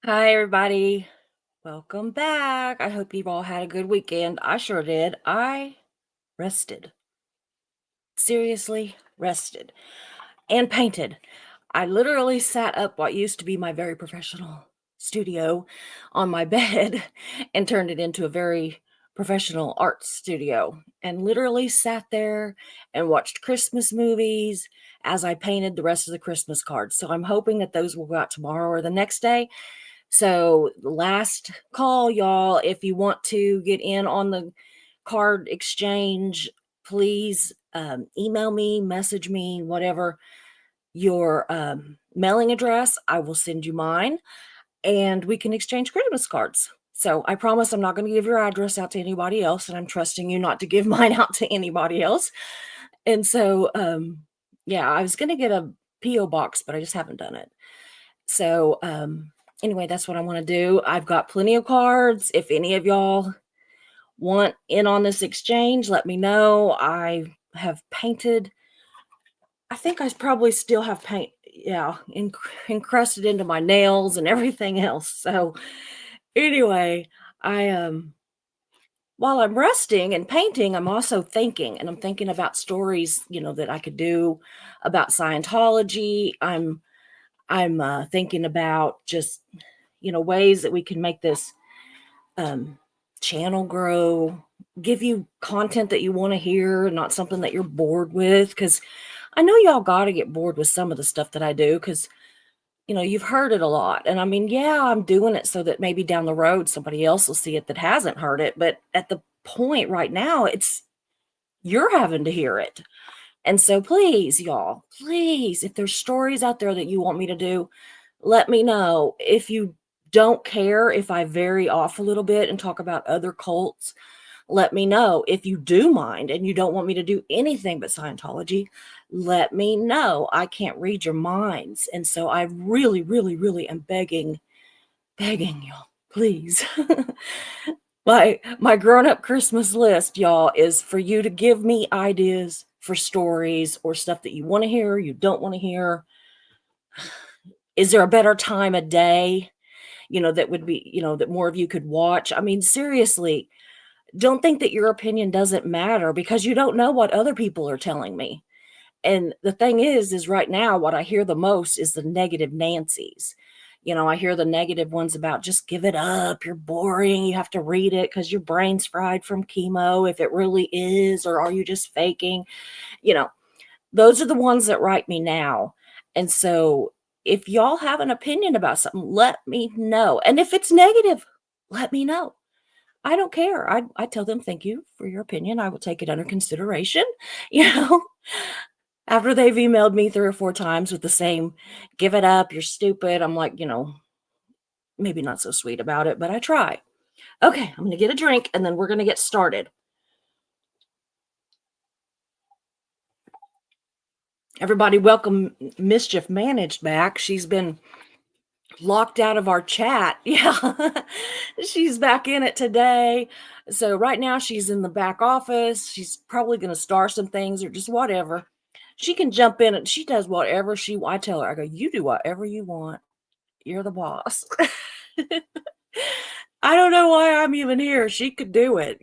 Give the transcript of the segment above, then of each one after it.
Hi, everybody. Welcome back. I hope you've all had a good weekend. I sure did. I rested. Seriously, rested and painted. I literally sat up what used to be my very professional studio on my bed and turned it into a very professional art studio and literally sat there and watched Christmas movies as I painted the rest of the Christmas cards. So I'm hoping that those will go out tomorrow or the next day. So, last call, y'all. If you want to get in on the card exchange, please email me, message me, whatever your mailing address. I will send you mine and we can exchange Christmas cards. So, I promise I'm not going to give your address out to anybody else, and I'm trusting you not to give mine out to anybody else. And so, yeah, I was going to get a P.O. box, but I just haven't done it. So, anyway, that's what I want to do. I've got plenty of cards. If any of y'all want in on this exchange, let me know. I have painted. I think I probably still have paint, yeah, encrusted into my nails and everything else. So, anyway, I while I'm resting and painting, I'm also thinking, and I'm thinking about stories, that I could do about Scientology. I'm thinking about just ways that we can make this um, channel grow, give you content that you want to hear, not something that you're bored with. Because I know y'all got to get bored with some of the stuff that I do because you've heard it a lot. And I mean, yeah, I'm doing it so that maybe down the road somebody else will see it that hasn't heard it. But at the point right now, it's you're having to hear it. And so please, y'all, please, if there's stories out there that you want me to do, let me know. If you don't care if I vary off a little bit and talk about other cults, let me know. If you do mind and you don't want me to do anything but Scientology, let me know. I can't read your minds. And so I really, really, really am begging y'all, please. My grown-up Christmas list, y'all, is for you to give me ideas for stories or stuff that you want to hear, you don't want to hear. Is there a better time of day, that would be, that more of you could watch? I mean, seriously, don't think that your opinion doesn't matter because you don't know what other people are telling me. And the thing is right now, what I hear the most is the negative Nancy's. I hear the negative ones about just give it up. You're boring. You have to read it because your brain's fried from chemo, if it really is, or are you just faking? You know, those are the ones that write me now. And so if y'all have an opinion about something, let me know. And if it's negative, let me know. I don't care. I tell them, thank you for your opinion. I will take it under consideration. You know, after they've emailed me 3 or 4 times with the same, "Give it up, you're stupid," I'm like, maybe not so sweet about it, but I try. Okay, I'm gonna get a drink, and then we're gonna get started. Everybody welcome Mischief Managed back. She's been locked out of our chat. Yeah. She's back in it today. So right now she's in the back office. She's probably gonna start some things or just whatever. She can jump in and she does whatever I tell her, I go, "You do whatever you want. You're the boss." I don't know why I'm even here. She could do it.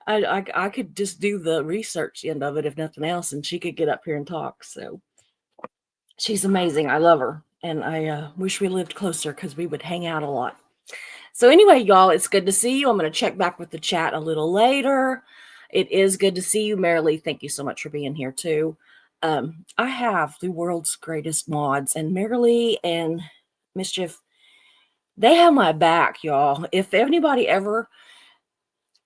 I could just do the research end of it if nothing else, and she could get up here and talk. So she's amazing. I love her, and I wish we lived closer because we would hang out a lot. So anyway, y'all, it's good to see you. I'm going to check back with the chat a little later. It is good to see you, Marilee. Thank you so much for being here too. I have the world's greatest mods, and Marilee and Mischief, they have my back, y'all. If anybody ever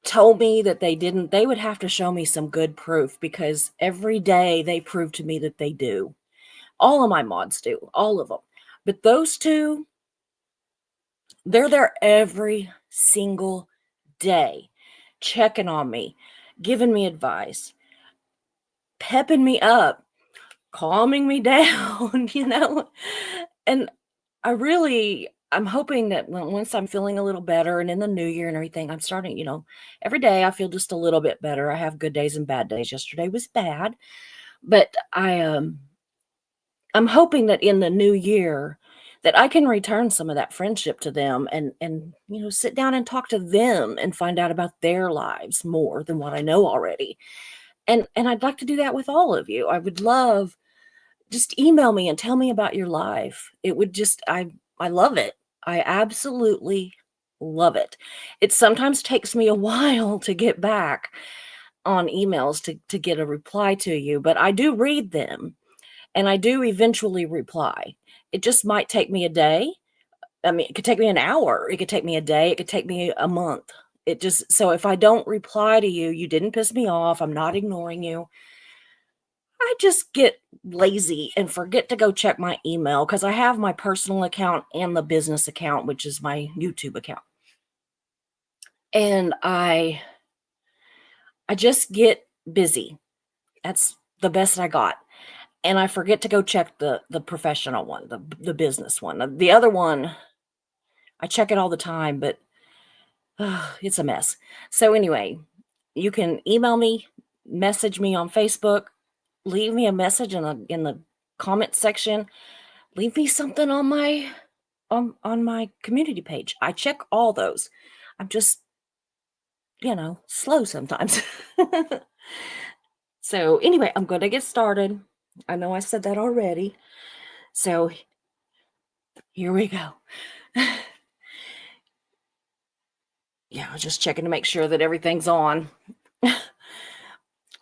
told me that they didn't, they would have to show me some good proof because every day they prove to me that they do. All of my mods do, all of them. But those two, they're there every single day, checking on me, giving me advice, pepping me up, calming me down. And I'm hoping that once I'm feeling a little better and in the new year and everything, I'm starting, every day I feel just a little bit better. I have good days and bad days. Yesterday was bad, but I'm hoping that in the new year, that I can return some of that friendship to them and sit down and talk to them and find out about their lives more than what I know already. And I'd like to do that with all of you. I would love just email me and tell me about your life. It would just I love it. I absolutely love it. It sometimes takes me a while to get back on emails to get a reply to you, but I do read them and I do eventually reply. It just might take me a day. I mean, it could take me an hour. It could take me a day. It could take me a month. It just so if I don't reply to you, you didn't piss me off. I'm not ignoring you. I just get lazy and forget to go check my email because I have my personal account and the business account, which is my YouTube account. And I just get busy. That's the best I got. And I forget to go check the professional one, the business one. The other one, I check it all the time, but it's a mess. So anyway, you can email me, message me on Facebook, leave me a message in the comment section, leave me something on my community page. I check all those. I'm just, slow sometimes. So anyway, I'm going to get started. I know I said that already. So here we go. Yeah, I was just checking to make sure that everything's on.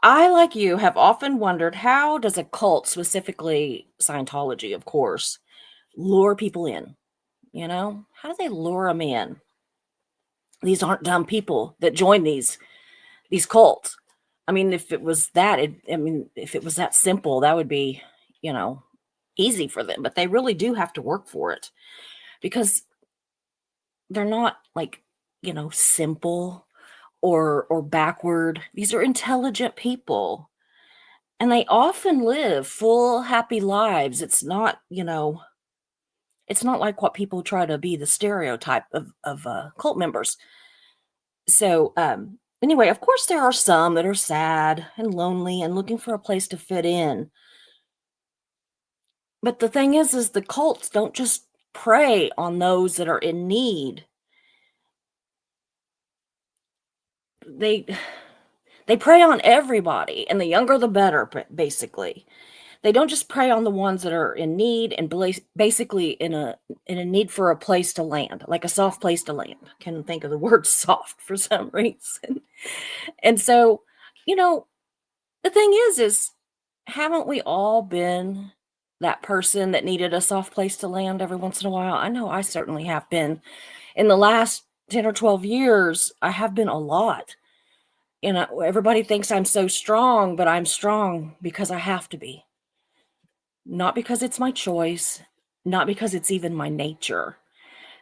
I, like you, have often wondered how does a cult, specifically Scientology, of course, lure people in? How do they lure them in? These aren't dumb people that join these cults. I mean, if it was that, if it was that simple, that would be, you know, easy for them. But they really do have to work for it because they're not like, simple or backward. These are intelligent people. And they often live full, happy lives. It's not like what people try to be the stereotype of cult members. So, anyway, of course, there are some that are sad and lonely and looking for a place to fit in. But the thing is the cults don't just prey on those that are in need. They they prey on everybody, and the younger the better, basically. They don't just prey on the ones that are in need and basically in a need for a place to land, like a soft place to land. Can think of the word soft for some reason. And so, you know, the thing is haven't we all been that person that needed a soft place to land every once in a while? I know I certainly have been. In the last 10 or 12 years, I have been a lot. Everybody thinks I'm so strong, but I'm strong because I have to be. Not because it's my choice, not because it's even my nature.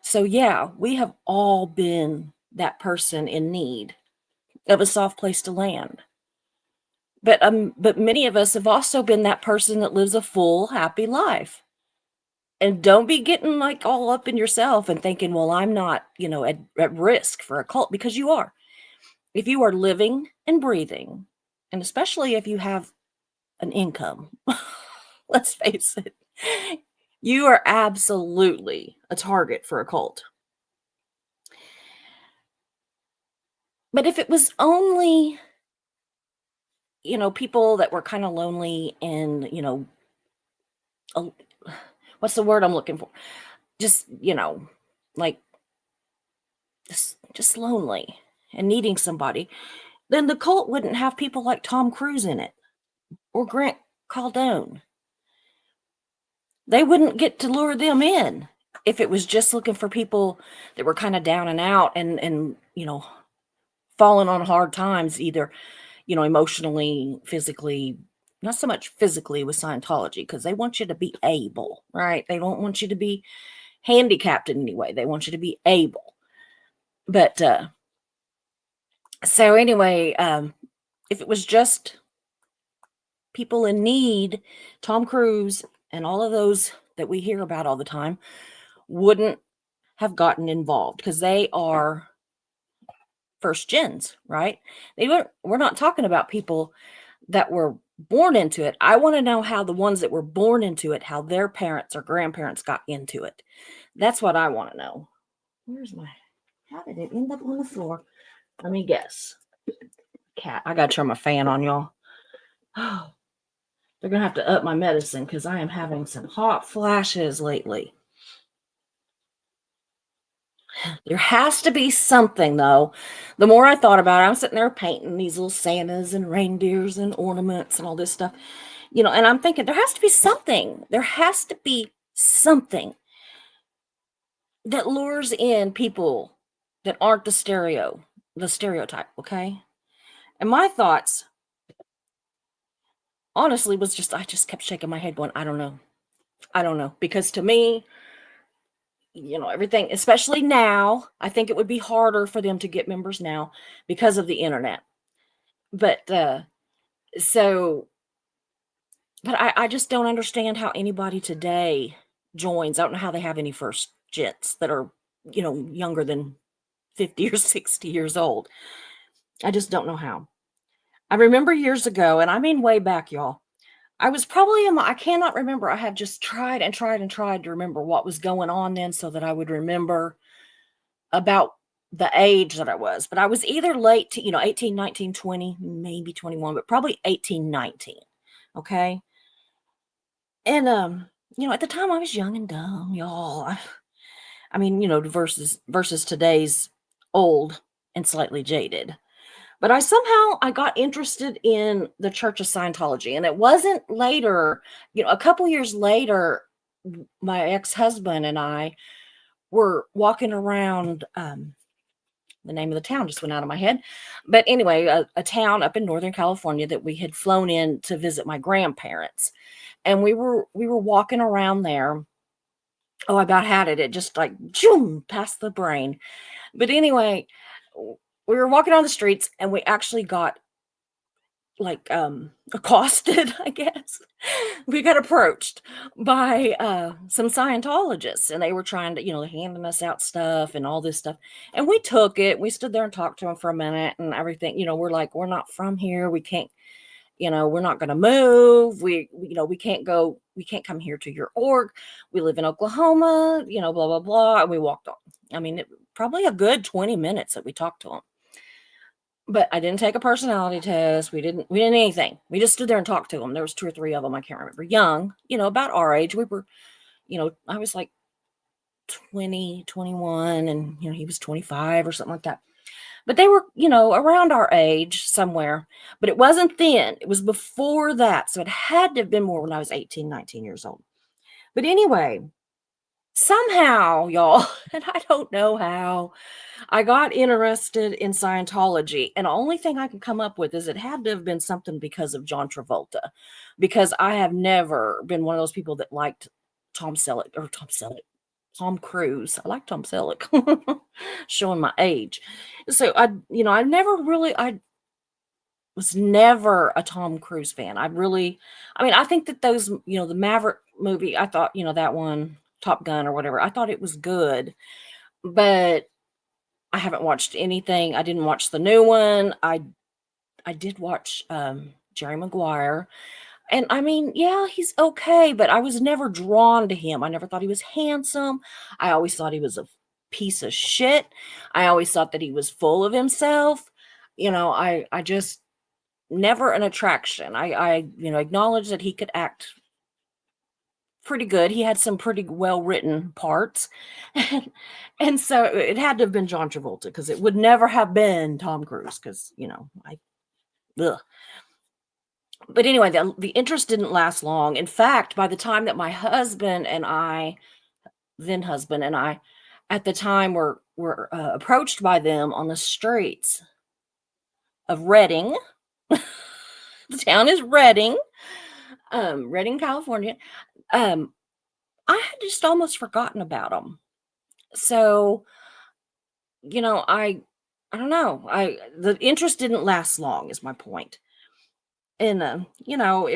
So yeah, we have all been that person in need of a soft place to land. But many of us have also been that person that lives a full, happy life. And don't be getting like all up in yourself and thinking, well, I'm not, at risk for a cult because you are. If you are living and breathing, and especially if you have an income, let's face it, you are absolutely a target for a cult. But if it was only, people that were kind of lonely and, a- what's the word I'm looking for? Just, like just lonely and needing somebody, then the cult wouldn't have people like Tom Cruise in it or Grant Cardone. They wouldn't get to lure them in if it was just looking for people that were kind of down and out and falling on hard times, either, emotionally, physically, not so much physically with Scientology, because they want you to be able, right? They don't want you to be handicapped in any way. They want you to be able. But so anyway, if it was just people in need, Tom Cruise and all of those that we hear about all the time wouldn't have gotten involved because they are first gens, right? We're not talking about people that were born into it. I wanna know how the ones that were born into it, how their parents or grandparents got into it. That's what I wanna know. Where's my how did it end up on the floor? Let me guess. Cat. I gotta turn my fan on, y'all. Oh, they're gonna have to up my medicine because I am having some hot flashes lately. There has to be something, though. The more I thought about it, I'm sitting there painting these little Santas and reindeers and ornaments and all this stuff, and I'm thinking there has to be something. There has to be something that lures in people that aren't the stereotype, okay? And my thoughts, honestly, was just I just kept shaking my head going, I don't know. I don't know. Because to me, everything, especially now, I think it would be harder for them to get members now because of the internet. But so but I just don't understand how anybody today joins. I don't know how they have any first gents that are, younger than 50 or 60 years old. I just don't know how. I remember years ago, and I mean way back, y'all. I was probably I cannot remember. I have just tried and tried and tried to remember what was going on then so that I would remember about the age that I was. But I was either late to, 18, 19, 20, maybe 21, but probably 18, 19. Okay. And at the time I was young and dumb, y'all. I mean, versus today's old and slightly jaded. But I got interested in the Church of Scientology, and it wasn't later, a couple years later, my ex-husband and I were walking around, the name of the town just went out of my head. But anyway, a town up in Northern California that we had flown in to visit my grandparents. And we were walking around there. Oh, I about had it. It just like zoom past the brain. But anyway, we were walking on the streets and we actually got like accosted, I guess. We got approached by some Scientologists and they were trying to, handing us out stuff and all this stuff. And we took it. We stood there and talked to them for a minute and everything. We're like, we're not from here. We can't, we're not going to move. We can't go, we can't come here to your org. We live in Oklahoma, blah, blah, blah. And we walked on. I mean, probably a good 20 minutes that we talked to them. But I didn't take a personality test. We didn't anything. We just stood there and talked to them. There was 2 or 3 of them, I can't remember. Young, about our age. We were, I was like 20, 21, and he was 25 or something like that. But they were, around our age somewhere. But it wasn't then. It was before that. So it had to have been more when I was 18, 19 years old. But anyway, somehow, y'all, and I don't know how, I got interested in Scientology, and the only thing I can come up with is it had to have been something because of John Travolta, because I have never been one of those people that liked Tom Cruise. I like Tom Selleck, showing my age. So I was never a Tom Cruise fan. I mean, I think that those, the Maverick movie, I thought, that one, Top Gun or whatever, I thought it was good, but I haven't watched anything. I didn't watch the new one. I did watch Jerry Maguire. And I mean, yeah, he's okay, but I was never drawn to him. I never thought he was handsome. I always thought he was a piece of shit. I always thought that he was full of himself. I just never an attraction. I acknowledge that he could act pretty good. He had some pretty well written parts. And so it had to have been John Travolta because it would never have been Tom Cruise because, ugh. But anyway, the interest didn't last long. In fact, by the time that my then husband and I, at the time were approached by them on the streets of Redding, the town is Redding, Redding, California. I had just almost forgotten about them. So, I don't know. The interest didn't last long is my point. And, no,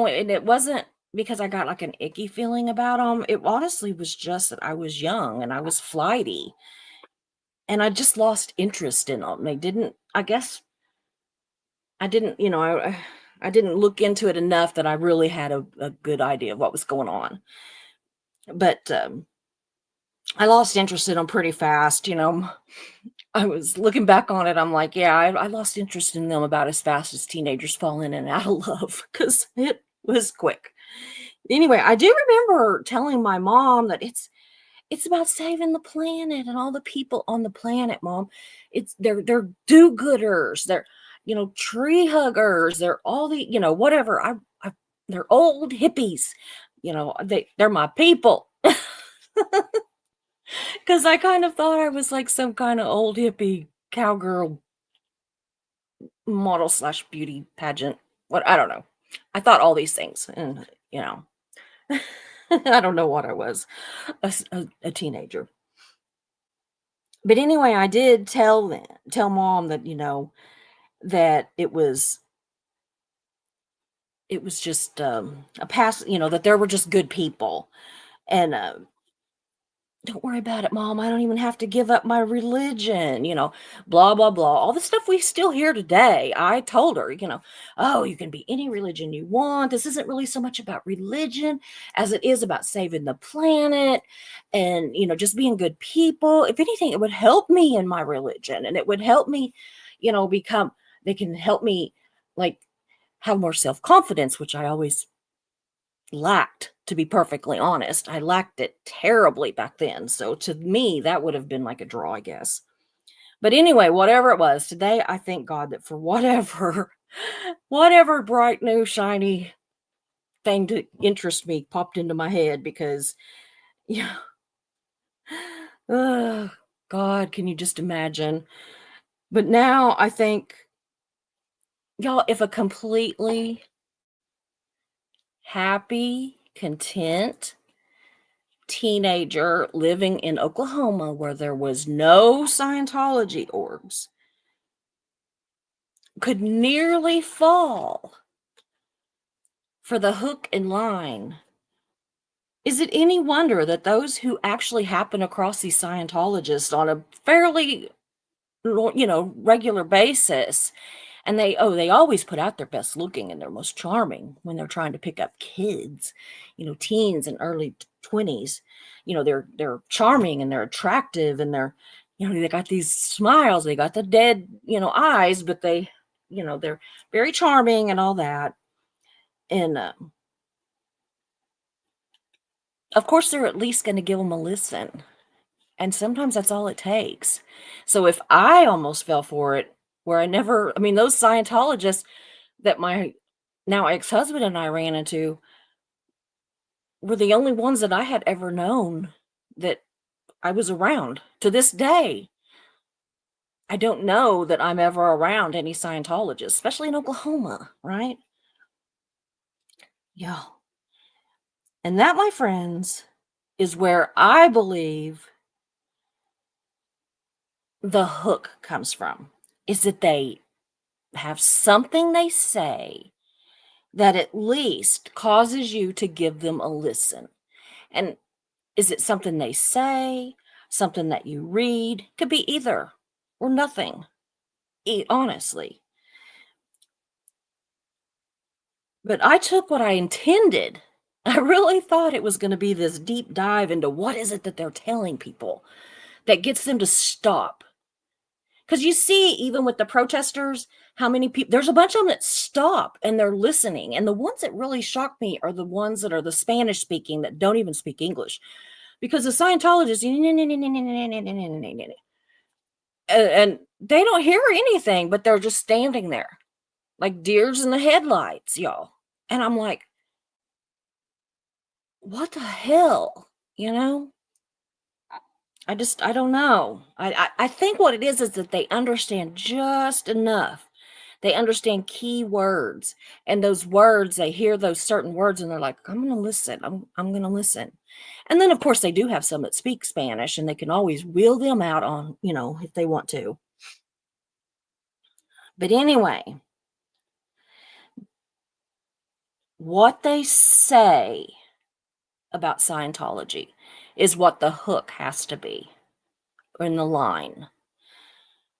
and it wasn't because I got like an icky feeling about them. It honestly was just that I was young and I was flighty and I just lost interest in them. I guess I didn't, I didn't look into it enough that I really had a good idea of what was going on. But I lost interest in them pretty fast. I was looking back on it. I'm like, yeah, I lost interest in them about as fast as teenagers fall in and out of love because it was quick. Anyway, I do remember telling my mom that it's about saving the planet and all the people on the planet, mom. They're do-gooders. They're, tree huggers. They're all whatever. I they're old hippies. They're my people. Cuz I kind of thought I was like some kind of old hippie cowgirl model slash beauty pageant. What, I don't know. I thought all these things, and I don't know what I was, a teenager. But anyway, I did tell mom that, that it was just, a past, that there were just good people, and, "Don't worry about it, mom, I don't even have to give up my religion," blah, blah, blah, all the stuff we still hear today. I told her, "Oh, you can be any religion you want. This isn't really so much about religion as it is about saving the planet and, just being good people. If anything, it would help me in my religion, and it would help me, become they can help me, like, have more self-confidence," which I always lacked, to be perfectly honest. I lacked it terribly back then. So to me, that would have been like a draw, I guess. But anyway, whatever it was, today I thank God that for whatever whatever bright new shiny thing to interest me popped into my head because yeah, oh God, can you just imagine? But now I think, y'all, if a completely happy, content teenager living in Oklahoma where there was no Scientology orgs could nearly fall for the hook and line. Is it any wonder that those who actually happen across these Scientologists on a fairly, regular basis, and they always put out their best looking and their most charming when they're trying to pick up kids, teens and early 20s. They're charming and they're attractive and they got these smiles, they got the dead, eyes, but they're very charming and all that. And of course, they're at least going to give them a listen. And sometimes that's all it takes. So if I almost fell for it, where I mean, those Scientologists that my now ex-husband and I ran into were the only ones that I had ever known that I was around. To this day, I don't know that I'm ever around any Scientologists, especially in Oklahoma, right? Yeah. And that, my friends, is where I believe the hook comes from, is that they have something they say that at least causes you to give them a listen. And is it something they say, something that you read? Could be either or nothing, honestly. But I took what I intended. I really thought it was going to be this deep dive into what is it that they're telling people that gets them to stop. Because you see, even with the protesters, how many people, there's a bunch of them that stop and they're listening. And the ones that really shock me are the ones that are the Spanish speaking that don't even speak English. Because the Scientologists, and they don't hear anything, but they're just standing there like deers in the headlights, y'all. And I'm like, what the hell? You know? I don't know. I think what it is that they understand just enough. They understand key words, and those words, they hear those certain words and they're like, I'm gonna listen. I'm gonna listen. And then of course they do have some that speak Spanish and they can always wheel them out on, if they want to. But anyway, what they say about Scientology is what the hook has to be, or in the line.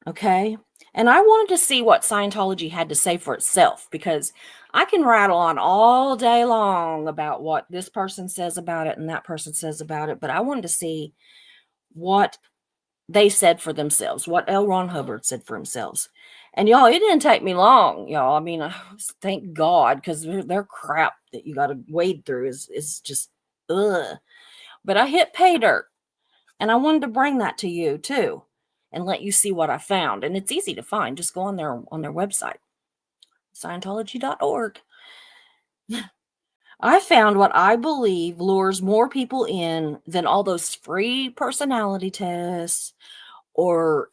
Okay. And I wanted to see what Scientology had to say for itself because I can rattle on all day long about what this person says about it and that person says about it, but I wanted to see what they said for themselves, what L. Ron Hubbard said for themselves. And y'all, it didn't take me long, y'all. I mean, thank God, because their crap that you got to wade through is just ugh. But I hit pay dirt, and I wanted to bring that to you too, and let you see what I found. And it's easy to find. Just go on their website, Scientology.org. I found what I believe lures more people in than all those free personality tests or,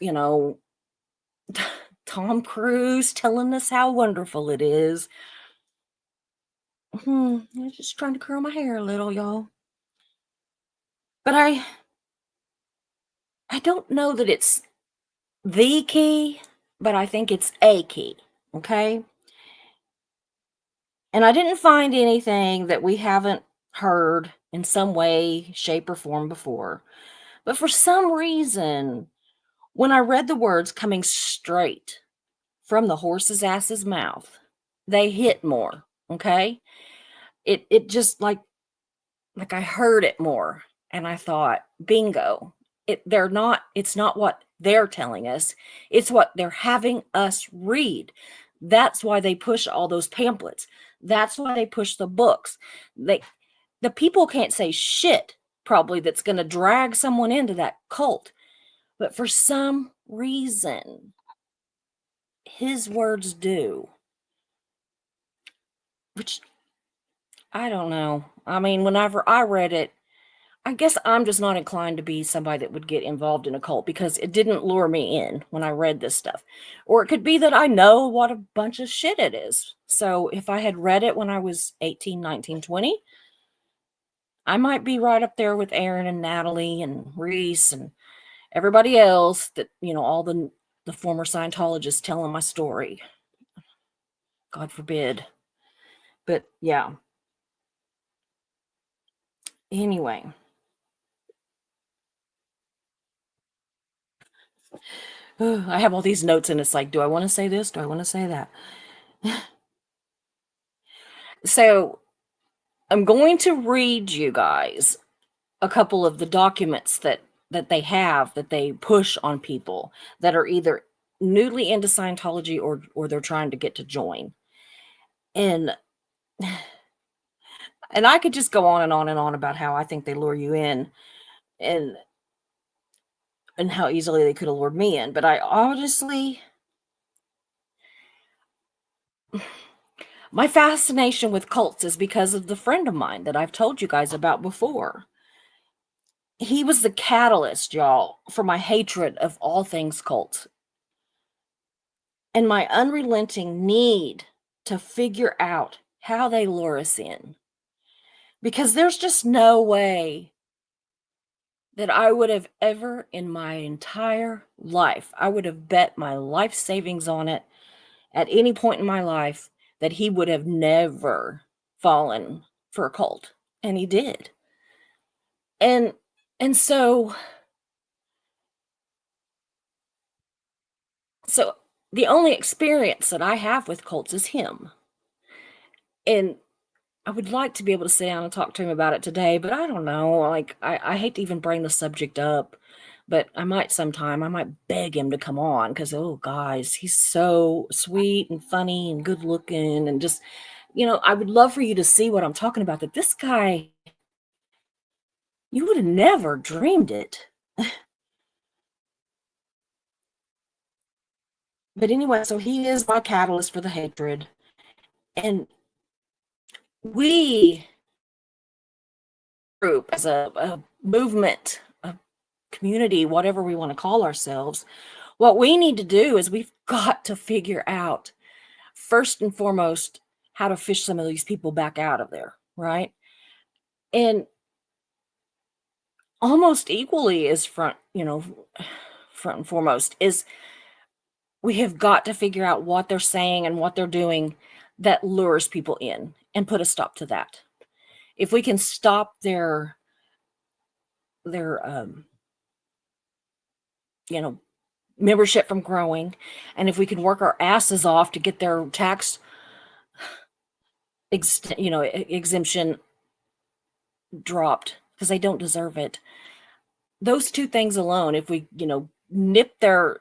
Tom Cruise telling us how wonderful it is. I'm just trying to curl my hair a little, y'all. But I don't know that it's the key, but I think it's a key. Okay? And I didn't find anything that we haven't heard in some way, shape, or form before. But for some reason, when I read the words coming straight from the horse's ass's mouth, they hit more. Okay? It just like I heard it more and I thought, bingo. It's not what they're telling us. It's what they're having us read. That's why they push all those pamphlets. That's why they push the books. They the people can't say shit probably that's going to drag someone into that cult. But for some reason, his words do, which I don't know. I mean, whenever I read it, I guess I'm just not inclined to be somebody that would get involved in a cult because it didn't lure me in when I read this stuff. Or it could be that I know what a bunch of shit it is. So if I had read it when I was 18, 19, 20, I might be right up there with Aaron and Natalie and Reese and everybody else that, all the former Scientologists telling my story. God forbid. But yeah. Anyway, I have all these notes and it's like, do I want to say this? Do I want to say that? So I'm going to read you guys a couple of the documents that they have that they push on people that are either newly into Scientology or they're trying to get to join. And I could just go on and on and on about how I think they lure you in and how easily they could have lured me in, but I honestly my fascination with cults is because of the friend of mine that I've told you guys about before. He was the catalyst, y'all, for my hatred of all things cult and my unrelenting need to figure out how they lure us in. Because there's just no way that I would have ever in my entire life, I would have bet my life savings on it at any point in my life that he would have never fallen for a cult. And he did. And so the only experience that I have with cults is him. And I would like to be able to sit down and talk to him about it today, but I don't know. Like, I hate to even bring the subject up, but I might sometime. I might beg him to come on because, oh, guys, he's so sweet and funny and good looking. And just, I would love for you to see what I'm talking about. That this guy, you would have never dreamed it. But anyway, so he is my catalyst for the hatred. And we, group, as a movement, a community, whatever we want to call ourselves, what we need to do is we've got to figure out, first and foremost, how to fish some of these people back out of there, right? And almost equally as front and foremost is we have got to figure out what they're saying and what they're doing that lures people in and put a stop to that. If we can stop their you know membership from growing, and if we can work our asses off to get their tax exemption dropped because they don't deserve it. Those two things alone, if we, nip their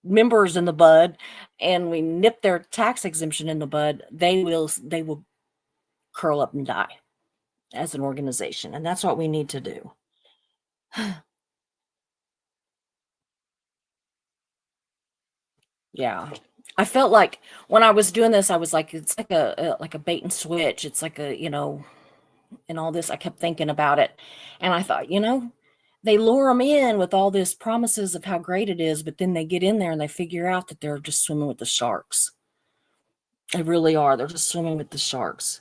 members in the bud and we nip their tax exemption in the bud, they will curl up and die as an organization, and that's what we need to do. Yeah. I felt like when I was doing this, I was like, it's like a bait and switch. It's like and all this. I kept thinking about it, and I thought, they lure them in with all this promises of how great it is, but then they get in there and they figure out that they're just swimming with the sharks. They really are. They're just swimming with the sharks.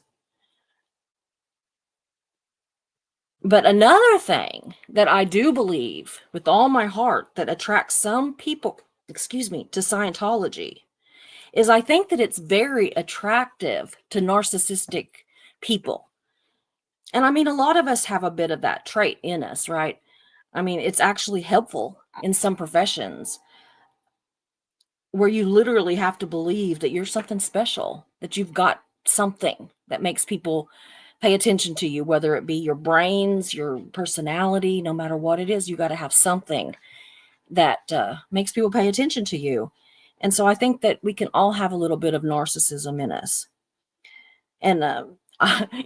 But another thing that I do believe with all my heart that attracts some people, excuse me, to Scientology is I think that it's very attractive to narcissistic people. And I mean, a lot of us have a bit of that trait in us, right? I mean, it's actually helpful in some professions where you literally have to believe that you're something special, that you've got something that makes people pay attention to you, whether it be your brains, your personality, no matter what it is, you got to have something that makes people pay attention to you. And so I think that we can all have a little bit of narcissism in us. And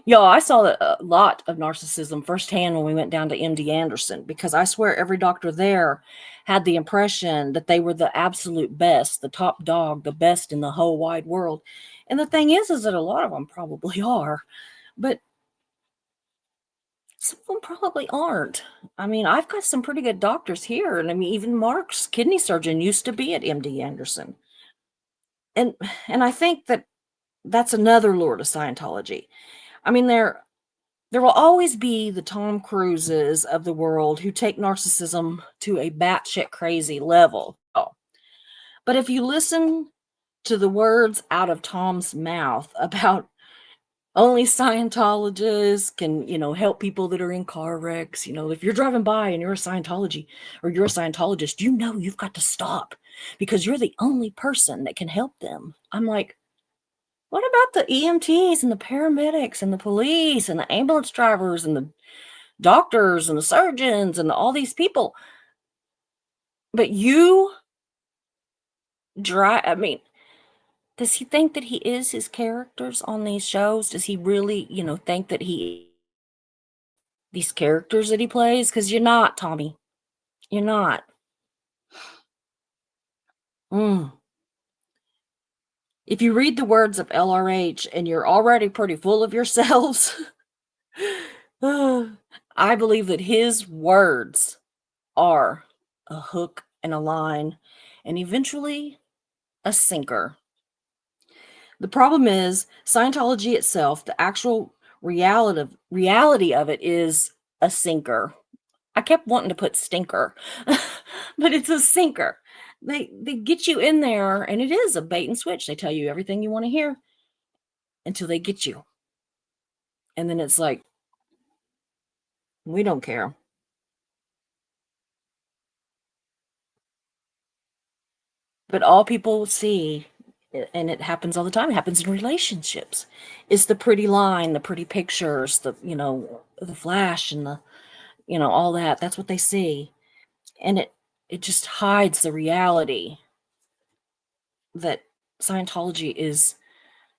y'all, I saw a lot of narcissism firsthand when we went down to MD Anderson, because I swear every doctor there had the impression that they were the absolute best, the top dog, the best in the whole wide world. And the thing is that a lot of them probably are, but some of them probably aren't. I mean, I've got some pretty good doctors here, and I mean, even Mark's kidney surgeon used to be at MD Anderson. And I think that that's another lure to Scientology. I mean, there will always be the Tom Cruises of the world who take narcissism to a batshit crazy level. Oh. But if you listen to the words out of Tom's mouth about only Scientologists can, help people that are in car wrecks, if you're driving by and you're a Scientology or you're a Scientologist, you've got to stop because you're the only person that can help them. I'm like, what about the EMTs and the paramedics and the police and the ambulance drivers and the doctors and the surgeons and all these people? But I mean, does he think that he is his characters on these shows? Does he really, think that these characters that he plays? Because you're not, Tommy. You're not. Mm. If you read the words of LRH and you're already pretty full of yourselves, I believe that his words are a hook and a line and eventually a sinker. The problem is Scientology itself, the actual reality of it is a sinker. I kept wanting to put stinker, but it's a sinker. They get you in there and it is a bait and switch. They tell you everything you want to hear until they get you. And then it's like, we don't care. But all people see, and it happens all the time, it happens in relationships, is the pretty line, the pretty pictures, the flash and all that. That's what they see. And it just hides the reality that Scientology is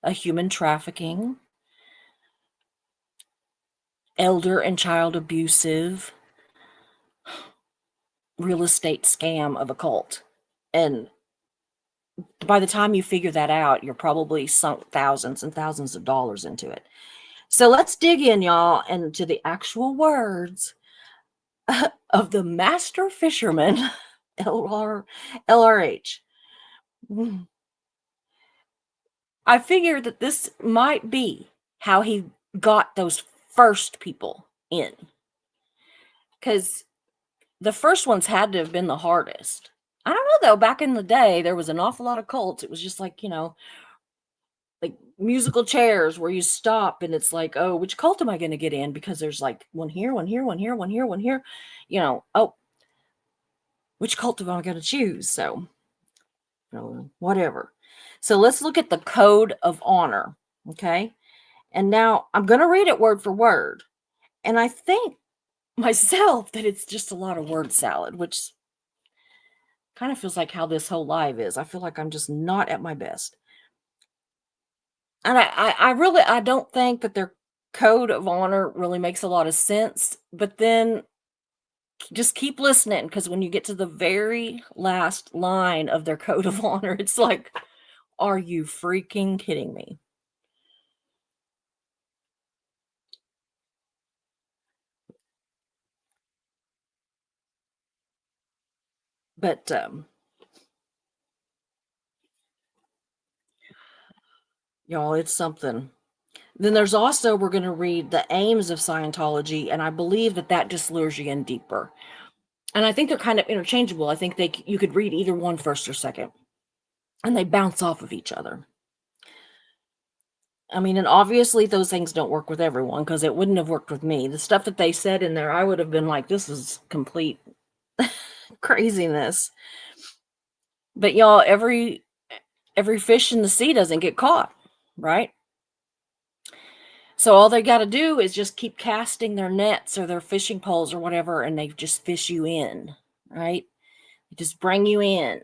a human trafficking, elder and child abusive, real estate scam of a cult. And by the time you figure that out, you're probably sunk thousands and thousands of dollars into it. So let's dig in, y'all, into the actual words of the master fisherman, LRH. I figure that this might be how he got those first people in. Because the first ones had to have been the hardest. I don't know though, back in the day, there was an awful lot of cults. It was just like, like musical chairs where you stop and it's like, oh, which cult am I going to get in? Because there's like one here, one here, one here, one here, one here. Oh, which cult am I going to choose? So, whatever. So let's look at the code of honor. Okay. And now I'm going to read it word for word. And I think myself that it's just a lot of word salad, which kind of feels like how this whole live is. I feel like I'm just not at my best. And I really I don't think that their code of honor really makes a lot of sense. But then just keep listening, because when you get to the very last line of their code of honor, it's like, are you freaking kidding me? But y'all, it's something. Then there's also, we're going to read the aims of Scientology, and I believe that that just lures you in deeper. And I think they're kind of interchangeable. I think you could read either one first or second, and they bounce off of each other. I mean, and obviously those things don't work with everyone, because it wouldn't have worked with me. The stuff that they said in there, I would have been like, this is complete craziness. But y'all, every fish in the sea doesn't get caught, right? So all they got to do is just keep casting their nets or their fishing poles or whatever, and they just fish you in, right? They just bring you in.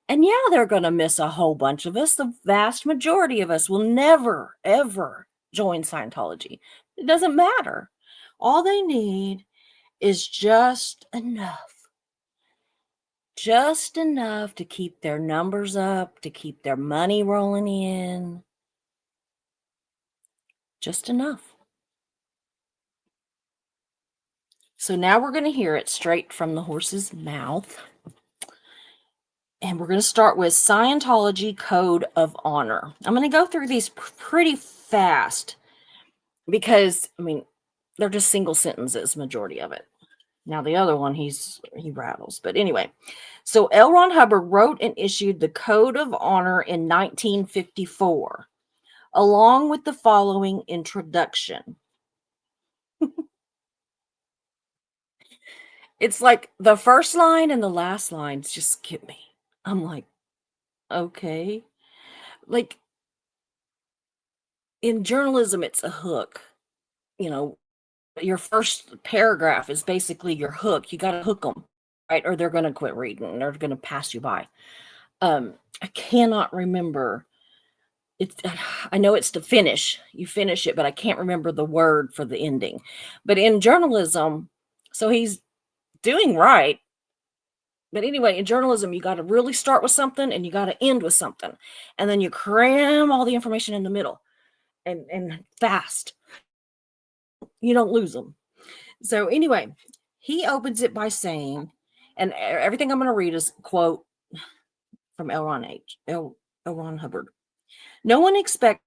And yeah, they're going to miss a whole bunch of us. The vast majority of us will never, ever join Scientology. It doesn't matter. All they need is just enough to keep their numbers up, to keep their money rolling in, just enough. So now we're going to hear it straight from the horse's mouth. And we're going to start with Scientology Code of Honor. I'm going to go through these pretty fast because, I mean, they're just single sentences, majority of it. Now, the other one, he rattles. But anyway, so L. Ron Hubbard wrote and issued the Code of Honor in 1954, along with the following introduction. It's like the first line and the last lines just skip me. I'm like, okay. Like, in journalism, it's a hook. You know, your first paragraph is basically your hook. You got to hook them, right? Or they're going to quit reading. They're going to pass you by. I cannot remember. It's I know it's to finish. You finish it, but I can't remember the word for the ending. But in journalism, so he's doing right. But anyway, in journalism, you got to really start with something and you got to end with something. And then you cram all the information in the middle and fast. You don't lose them. So anyway, he opens it by saying, and everything I'm going to read is quote from L. Ron Hubbard. No one expects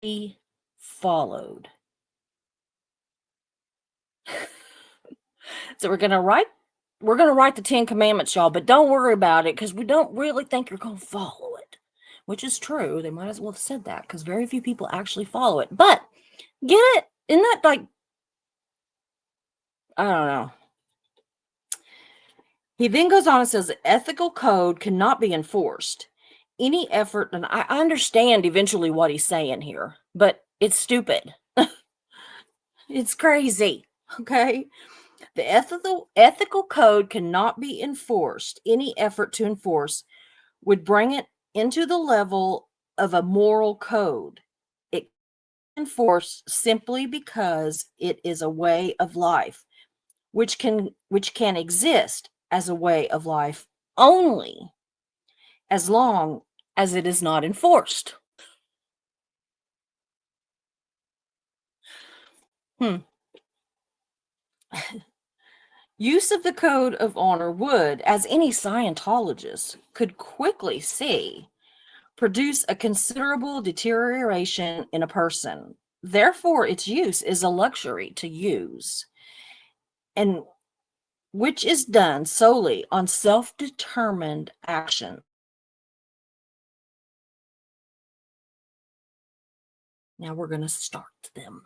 to be followed. So we're gonna write the 10 Commandments, y'all, but don't worry about it, because we don't really think you're gonna follow it. Which is true. They might as well have said that, because very few people actually follow it. But get it? Isn't that like, I don't know. He then goes on and says the ethical code cannot be enforced. Any effort, and I understand eventually what he's saying here, but it's stupid. It's crazy. Okay. The ethical code cannot be enforced. Any effort to enforce would bring it into the level of a moral code. It can enforce simply because it is a way of life, which can exist as a way of life only as long as it is not enforced. Hmm. Use of the code of honor would, as any Scientologist could quickly see, produce a considerable deterioration in a person. Therefore, its use is a luxury to use, and which is done solely on self-determined action. Now we're going to start them.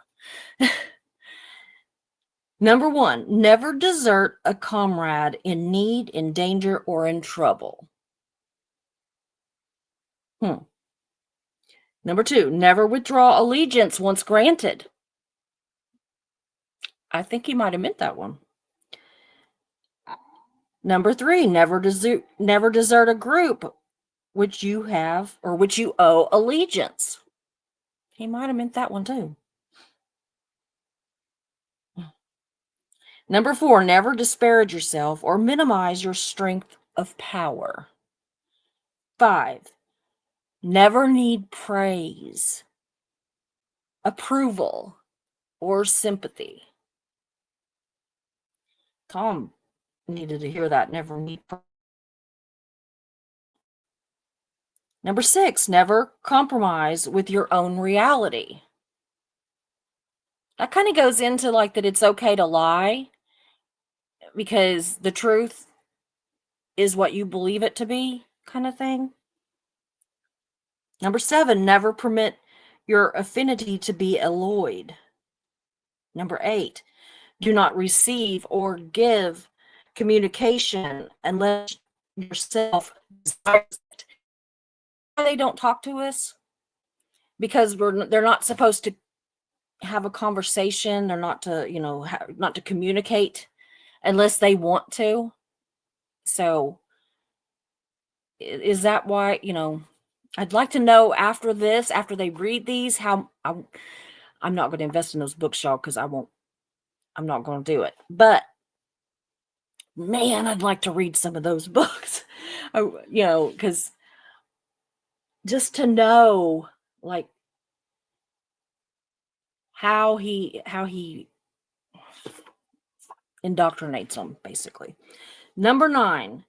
Number 1, never desert a comrade in need, in danger, or in trouble. Hmm. Number 2, never withdraw allegiance once granted. I think he might have meant that one. Number 3, never desert a group which you have or which you owe allegiance. He might have meant that one too. Number 4, never disparage yourself or minimize your strength of power. 5, never need praise, approval, or sympathy. Tom needed to hear that. Never need. Number 6, never compromise with your own reality. That kind of goes into like that it's okay to lie because the truth is what you believe it to be, kind of thing. Number 7, never permit your affinity to be alloyed. Number 8, do not receive or give communication unless yourself desires it. They don't talk to us because they're not supposed to have a conversation. They're not to, not to communicate unless they want to. So is that why, I'd like to know after this, after they read these, how I'm not going to invest in those books, y'all, because I'm not going to do it. But man, I'd like to read some of those books, because just to know, like, how he indoctrinates them, basically. Number 9,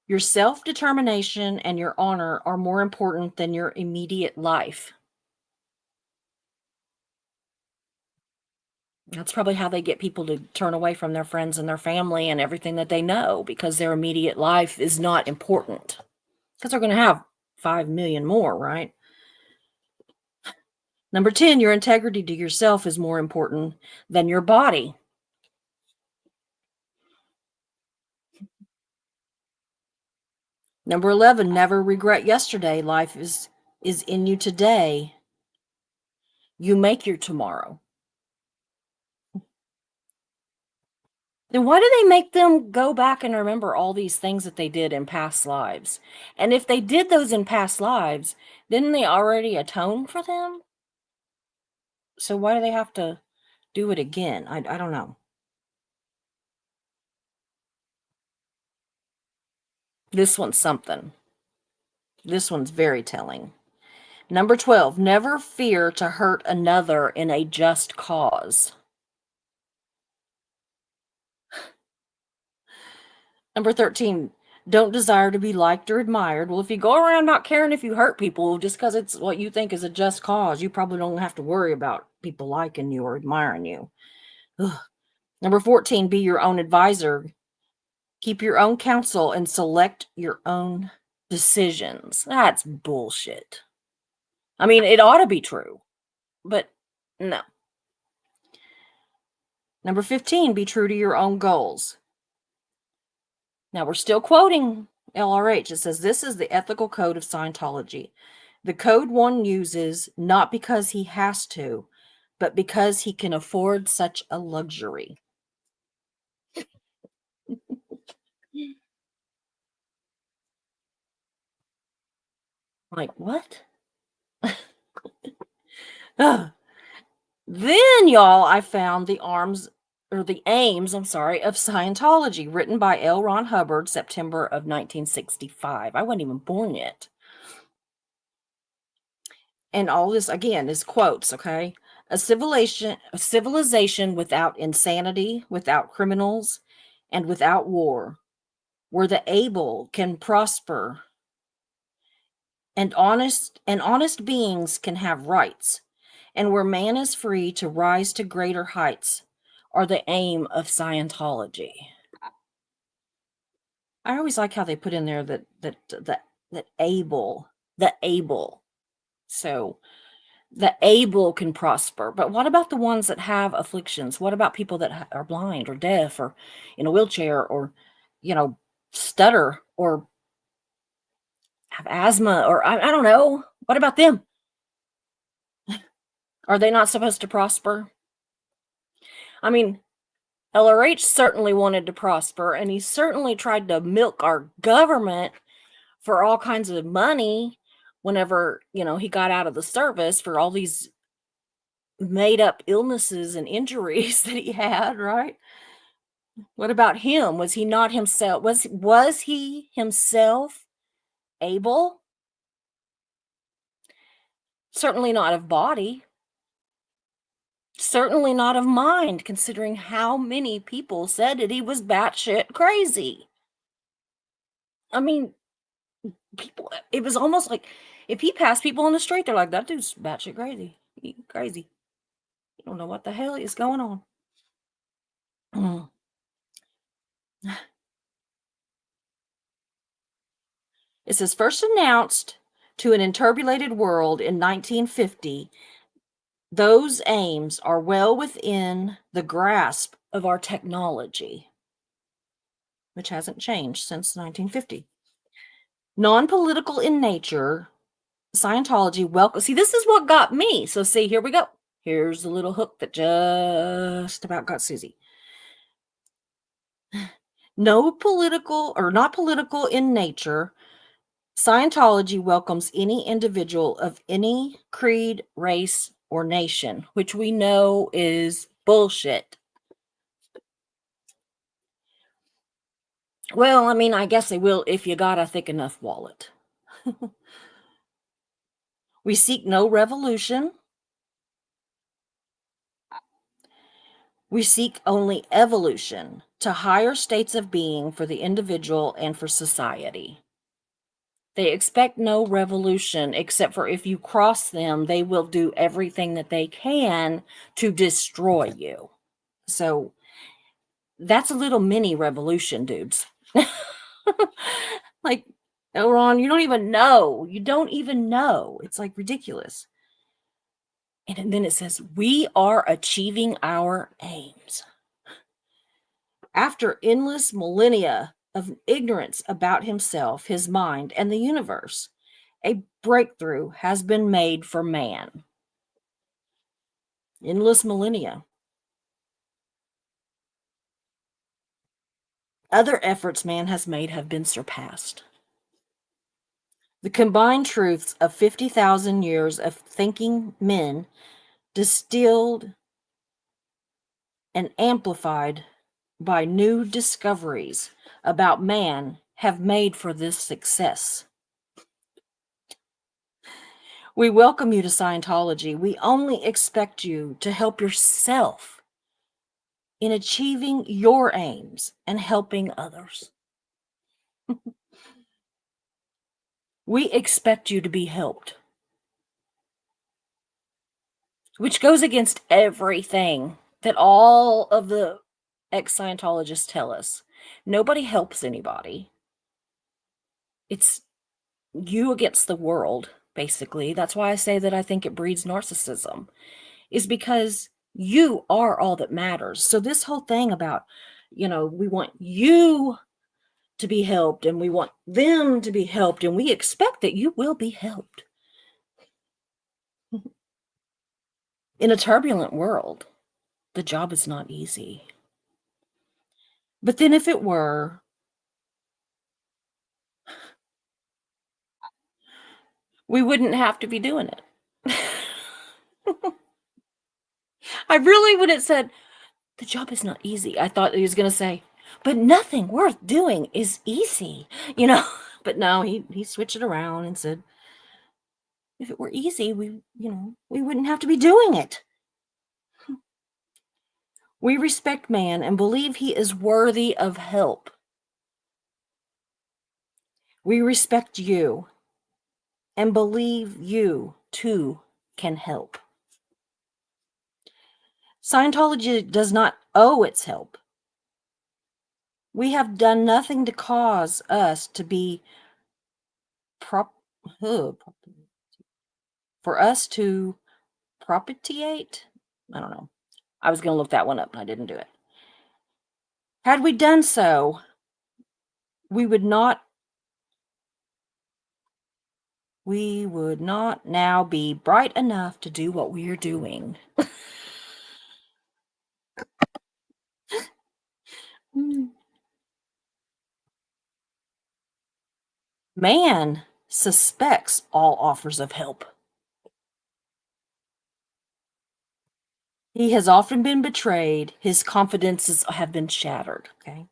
your self-determination and your honor are more important than your immediate life. That's probably how they get people to turn away from their friends and their family and everything that they know, because their immediate life is not important. Because they're going to have 5 million more, right? Number 10, your integrity to yourself is more important than your body. Number 11, never regret yesterday. Life is in you today. You make your tomorrow. Then why do they make them go back and remember all these things that they did in past lives? And if they did those in past lives, didn't they already atone for them? So why do they have to do it again? I don't know. This one's something. This one's very telling. Number 12, never fear to hurt another in a just cause. Number 13, don't desire to be liked or admired. Well, if you go around not caring if you hurt people just because it's what you think is a just cause, you probably don't have to worry about people liking you or admiring you. Ugh. Number 14, be your own advisor. Keep your own counsel and select your own decisions. That's bullshit. I mean, it ought to be true, but no. Number 15, be true to your own goals. Now, we're still quoting LRH. It says, this is the ethical code of Scientology. The code one uses not because he has to, but because he can afford such a luxury. Like, what? Then, y'all, I found the aims, of Scientology, written by L. Ron Hubbard, September of 1965. I wasn't even born yet. And all this, again, is quotes, okay? A civilization without insanity, without criminals, and without war, where the able can prosper and honest beings can have rights, and where man is free to rise to greater heights, are the aim of Scientology. I always like how they put in there that able, the able. So The able can prosper, but what about the ones that have afflictions? What about people that are blind or deaf or in a wheelchair or, you know, stutter or have asthma or I don't know. What about them? Are they not supposed to prosper? I mean, LRH certainly wanted to prosper, and he certainly tried to milk our government for all kinds of money whenever, he got out of the service for all these made up illnesses and injuries that he had, right? What about him? Was he not himself? Was he himself able? Certainly not of body, certainly not of mind, considering how many people said that he was batshit crazy. I mean, people, it was almost like if he passed people on the street, they're like, that dude's batshit crazy. He crazy. You don't know what the hell is going on. Mm. It says first announced to an interpolated world in 1950, those aims are well within the grasp of our technology, which hasn't changed since 1950. Non-political in nature, Scientology welcome. See, this is what got me. So see, here we go. Here's the little hook that just about got Susie. No political or not political in nature, Scientology welcomes any individual of any creed, race, or nation, which we know is bullshit. Well, I mean, I guess they will if you got a thick enough wallet. We seek no revolution. We seek only evolution to higher states of being for the individual and for society. They expect no revolution, except for if you cross them, they will do everything that they can to destroy you. So that's a little mini revolution, dudes. Like, oh, Ron, you don't even know. You don't even know. It's like ridiculous. And then it says, we are achieving our aims. After endless millennia of ignorance about himself, his mind, and the universe, a breakthrough has been made for man. Endless millennia. Other efforts man has made have been surpassed. The combined truths of 50,000 years of thinking men, distilled and amplified by new discoveries about man, have made for this success. We welcome you to Scientology. We only expect you to help yourself in achieving your aims and helping others. We expect you to be helped, which goes against everything that all of the ex-Scientologists tell us. Nobody helps anybody. It's you against the world, basically. That's why I say that I think it breeds narcissism, is because you are all that matters. So this whole thing about, we want you to be helped and we want them to be helped and we expect that you will be helped. In a turbulent world, the job is not easy. But then if it were, we wouldn't have to be doing it. I really, when it said, the job is not easy, I thought he was going to say, but nothing worth doing is easy, But no, he switched it around and said, if it were easy, we wouldn't have to be doing it. We respect man and believe he is worthy of help. We respect you and believe you, too, can help. Scientology does not owe its help. We have done nothing to cause us to be for us to propitiate? I don't know. I was gonna look that one up, and I didn't do it. Had we done so, we would not we would not now be bright enough to do what we are doing. Mm. Man suspects all offers of help. He has often been betrayed, his confidences have been shattered, okay?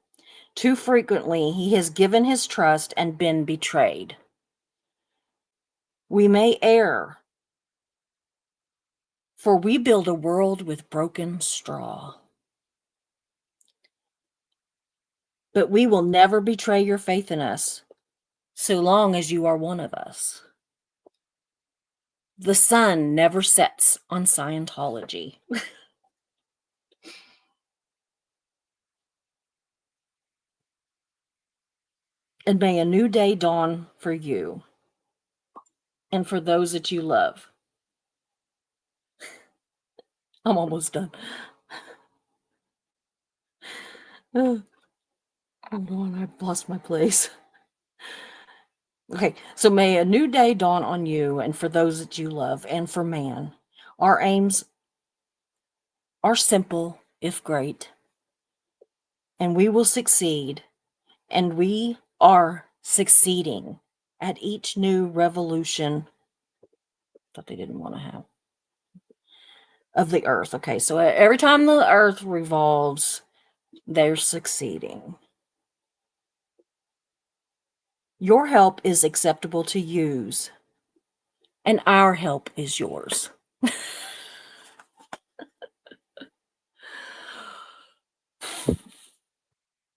Too frequently, he has given his trust and been betrayed. We may err, for we build a world with broken straw. But we will never betray your faith in us, so long as you are one of us. The sun never sets on Scientology. And may a new day dawn for you and for those that you love. I'm almost done. Hold on, I've lost my place. Okay, so may a new day dawn on you and for those that you love and for man. Our aims are simple, if great, and we will succeed, and we are succeeding at each new revolution that they didn't want to have of the earth. Okay, so every time the earth revolves, they're succeeding. Your help is acceptable to use, and our help is yours.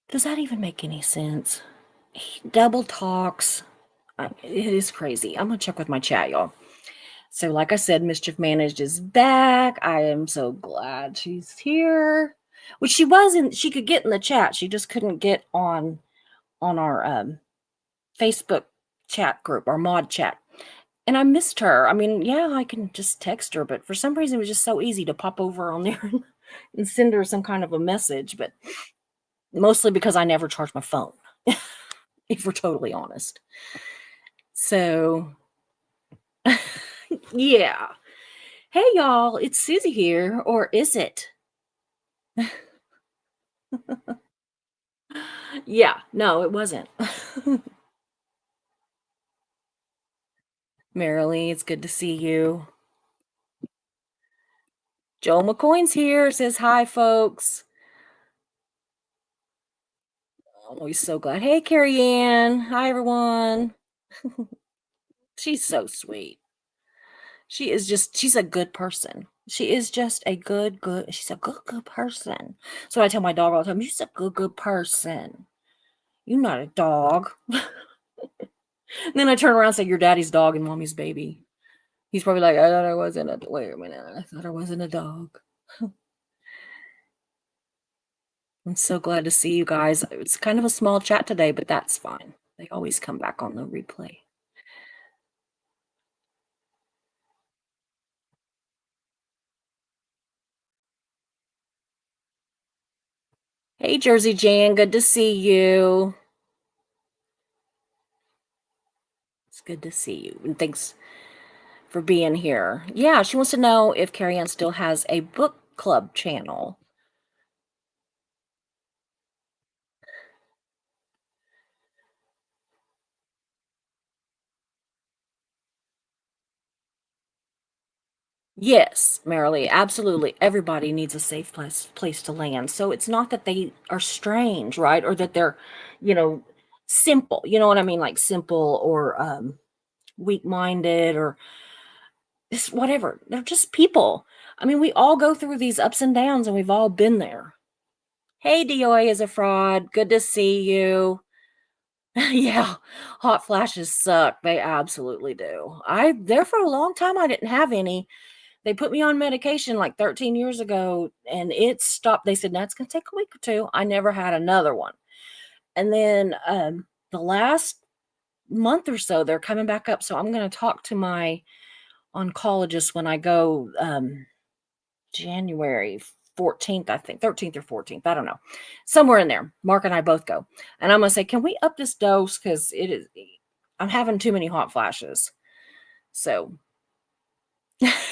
Does that even make any sense? He double talks. It is crazy. I'm gonna check with my chat, y'all. So, like I said, Mischief Managed is back. I am so glad she's here. Which she wasn't. She could get in the chat. She just couldn't get on our Facebook chat group, our mod chat. And I missed her. I mean, yeah, I can just text her, but for some reason it was just so easy to pop over on there and send her some kind of a message. But mostly because I never charge my phone, if we're totally honest. So, yeah. Hey, y'all, it's Susie here, or is it? Yeah, no, it wasn't. Marilee, it's good to see you. Joel McCoy's here, says hi, folks. Oh, he's so glad. Hey, Carrie Ann. Hi, everyone. She's so sweet. She's a good person. She is just a she's a good person. So I tell my dog all the time, she's a good person. You're not a dog. And then I turn around and say, "Your daddy's dog and mommy's baby." He's probably like, "I thought I wasn't a wait a minute. I thought I wasn't a dog." I'm so glad to see you guys. It's kind of a small chat today, but that's fine. They always come back on the replay. Hey, Jersey Jan, good to see you. It's good to see you. And thanks for being here. Yeah, she wants to know if Carrie Ann still has a book club channel. Yes, Marilee, absolutely. Everybody needs a safe place to land. So it's not that they are strange, right? Or that they're, you know, simple. You know what I mean? Like simple or weak-minded or this whatever. They're just people. I mean, we all go through these ups and downs and we've all been there. Hey, DOA is a fraud. Good to see you. Yeah, hot flashes suck. They absolutely do. I there for a long time I didn't have any. They put me on medication like 13 years ago and it stopped. They said, "That's going to take a week or two." I never had another one. And then the last month or so they're coming back up. So I'm going to talk to my oncologist when I go January 14th, I think, 13th or 14th. I don't know. Somewhere in there. Mark and I both go. And I'm going to say, can we up this dose? Because I'm having too many hot flashes. So,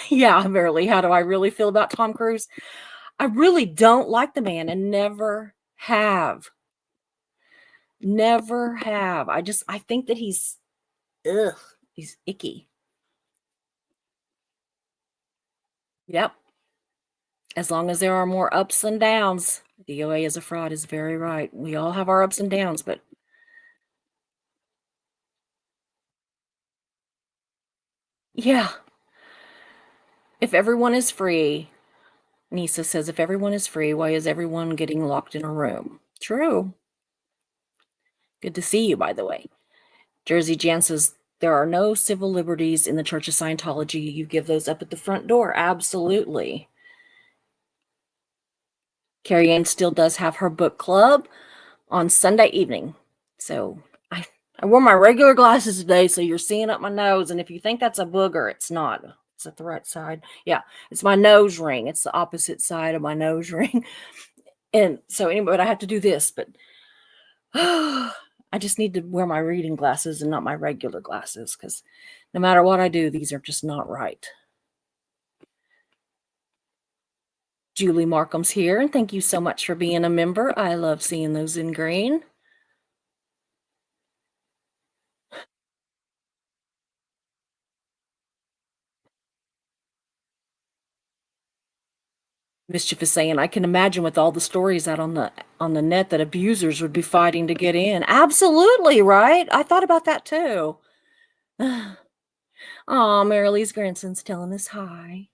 yeah, Verily, how do I really feel about Tom Cruise? I really don't like the man and never have. Never have. I think that ugh, he's icky. Yep. As long as there are more ups and downs. DOA is a fraud is very right. We all have our ups and downs, but yeah, if everyone is free, Nisa says, if everyone is free, why is everyone getting locked in a room? True. Good to see you, by the way. Jersey Jan says, there are no civil liberties in the Church of Scientology. You give those up at the front door. Absolutely. Carrie Ann still does have her book club on Sunday evening. So I wore my regular glasses today, so you're seeing up my nose. And if you think that's a booger, it's not. It's at the right side. Yeah, it's my nose ring. It's the opposite side of my nose ring. And so anyway, but I have to do this, but I just need to wear my reading glasses and not my regular glasses because no matter what I do, these are just not right. Julie Markham's here, and thank you so much for being a member. I love seeing those in green. Mischief is saying, I can imagine with all the stories out on the net that abusers would be fighting to get in. Absolutely, right? I thought about that too. Oh, Marilee's grandson's telling us hi.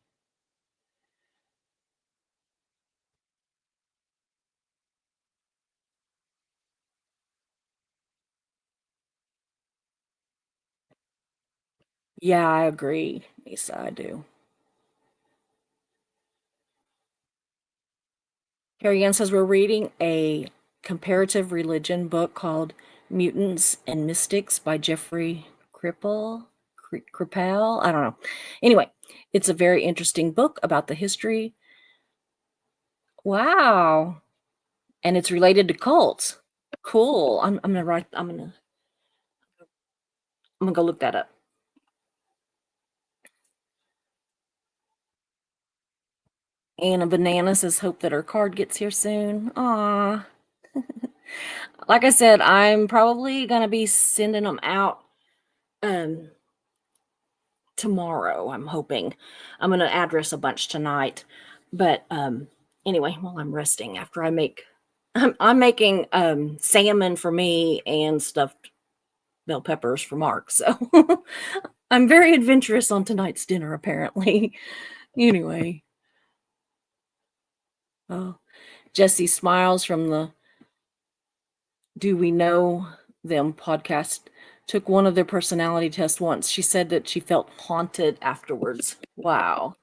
Yeah, I agree, Lisa, I do. Carrie Ann says we're reading a comparative religion book called Mutants and Mystics by Jeffrey Kripal. I don't know. Anyway, it's a very interesting book about the history. Wow. And it's related to cults. Cool. I'm gonna go look that up. Anna Banana says hope that her card gets here soon. Aw. Like I said, I'm probably gonna be sending them out um tomorrow. I'm hoping. I'm gonna address a bunch tonight. But anyway, while I'm resting after I'm making salmon for me and stuffed bell peppers for Mark. So I'm very adventurous on tonight's dinner, apparently. Anyway. Oh, Jesse smiles from the Do We Know Them podcast. Took one of their personality tests once. She said that she felt haunted afterwards. Wow.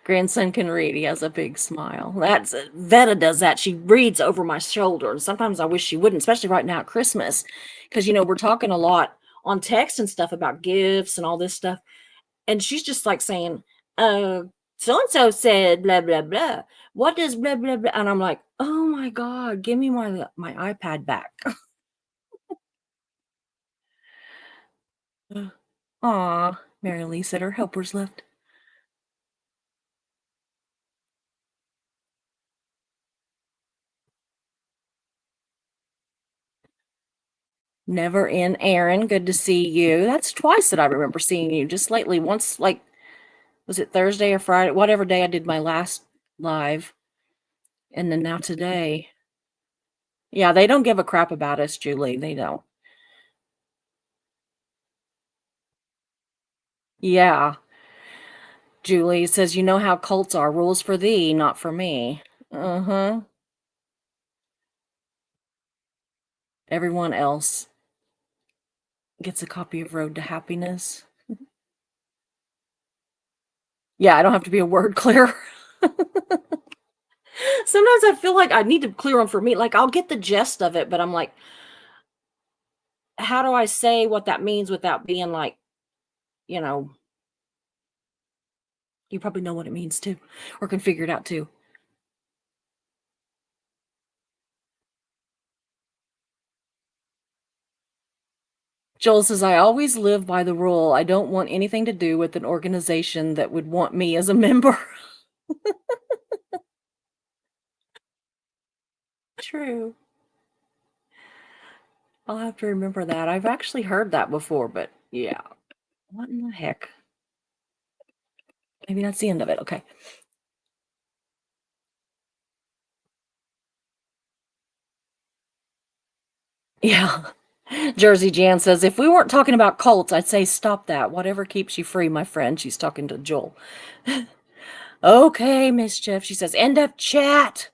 Grandson can read. He has a big smile. That's Veta does that. She reads over my shoulder, and sometimes I wish she wouldn't, especially right now at Christmas, because we're talking a lot on text and stuff about gifts and all this stuff, and she's just like saying, so and so said blah blah blah. What does blah blah blah? And I'm like, oh my god, give me my iPad back. Aw, Mary Lee said her helpers left. Never in Aaron. Good to see you. That's twice that I remember seeing you just lately. Once, like, was it Thursday or Friday? Whatever day I did my last live. And then now today. Yeah, they don't give a crap about us, Julie. They don't. Yeah. Julie says, you know how cults are. Rules for thee, not for me. Uh-huh. Everyone else gets a copy of Road to Happiness. Yeah, I don't have to be a word clear. Sometimes I feel like I need to clear them for me. Like, I'll get the gist of it, but I'm like, how do I say what that means without being like, you know, you probably know what it means too, or can figure it out too. Joel says, I always live by the rule. I don't want anything to do with an organization that would want me as a member. True. I'll have to remember that. I've actually heard that before, but yeah. What in the heck? Maybe that's the end of it. Okay. Yeah. Jersey Jan says, if we weren't talking about cults, I'd say stop that. Whatever keeps you free, my friend. She's talking to Joel. Okay, Mischief. She says, end of chat.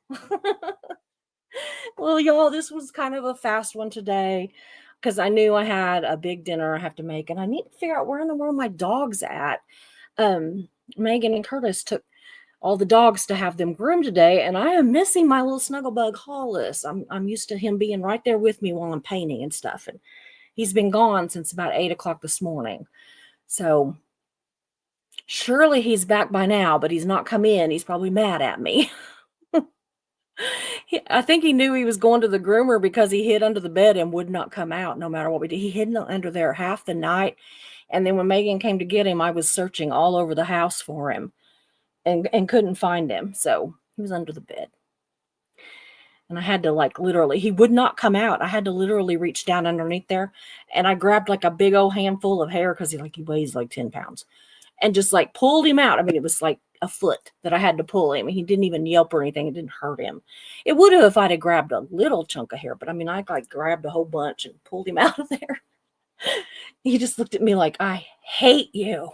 Well, y'all, this was kind of a fast one today because I knew I had a big dinner I have to make, and I need to figure out where in the world my dog's at. Megan and Curtis took all the dogs to have them groomed today, and I am missing my little snugglebug Hollis. I'm used to him being right there with me while I'm painting and stuff, and he's been gone since about 8 o'clock this morning. So surely he's back by now, but he's not come in. He's probably mad at me. I think he knew he was going to the groomer because he hid under the bed and would not come out no matter what we did. He hid under there half the night. And then when Megan came to get him, I was searching all over the house for him and couldn't find him. So he was under the bed. And I had to like literally, he would not come out. I had to literally reach down underneath there. And I grabbed like a big old handful of hair because he weighs like 10 pounds and just like pulled him out. I mean, it was like a foot that I had to pull him. He didn't even yelp or anything. It didn't hurt him. It would have if I'd have grabbed a little chunk of hair, but I mean, I like grabbed a whole bunch and pulled him out of there. He just looked at me like, I hate you.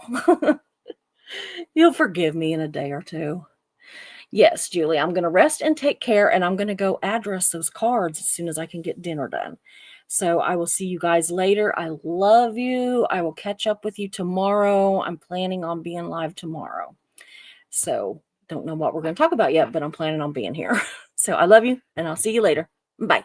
You'll forgive me in a day or two. Yes, Julie, I'm going to rest and take care, and I'm going to go address those cards as soon as I can get dinner done. So I will see you guys later. I love you. I will catch up with you tomorrow. I'm planning on being live tomorrow. So don't know what we're going to talk about yet, but I'm planning on being here. So I love you, and I'll see you later. Bye.